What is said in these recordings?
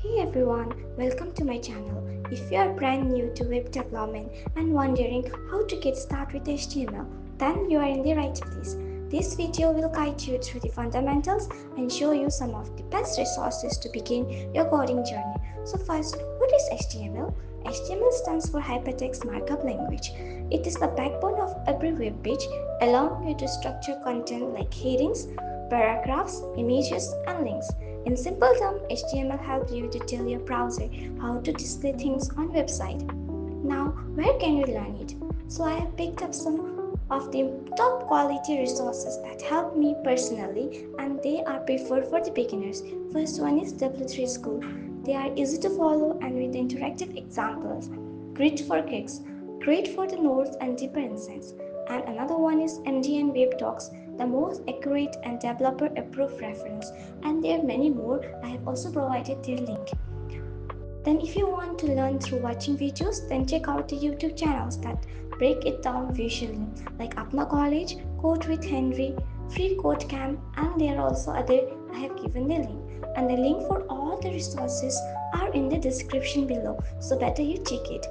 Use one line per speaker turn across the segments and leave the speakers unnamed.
Hey everyone, welcome to my channel. If you are brand new to web development and wondering how to get started with HTML, then you are in the right place. This video will guide you through the fundamentals and show you some of the best resources to begin your coding journey. So first, what is HTML? HTML stands for Hypertext Markup Language. It is the backbone of every web page, allowing you to structure content like headings, paragraphs, images, and links. In simple terms, HTML helps you to tell your browser how to display things on website. Now, where can you learn it? So I have picked up some of the top quality resources that help me personally, and they are preferred for the beginners. First one is W3 School. They are easy to follow and with interactive examples. GeeksforGeeks, great for the notes and deeper insights. And another one is MDN Web Docs, the most accurate and developer approved reference. And there are many more. I have also provided their link. Then if you want to learn through watching videos, then check out the YouTube channels that break it down visually, like Apna College, Code with Henry, FreeCodeCamp, and there are also other. I have given the link. And the link for all the resources are in the description below, so better you check it.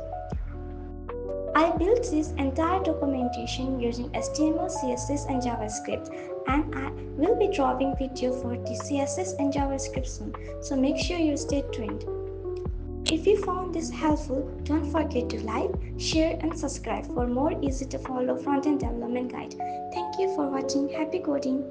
I built this entire documentation using HTML, CSS and JavaScript, and I will be dropping video for the CSS and JavaScript soon, so make sure you stay tuned. If you found this helpful, don't forget to like, share and subscribe for more easy to follow front-end development guide. Thank you for watching. Happy coding!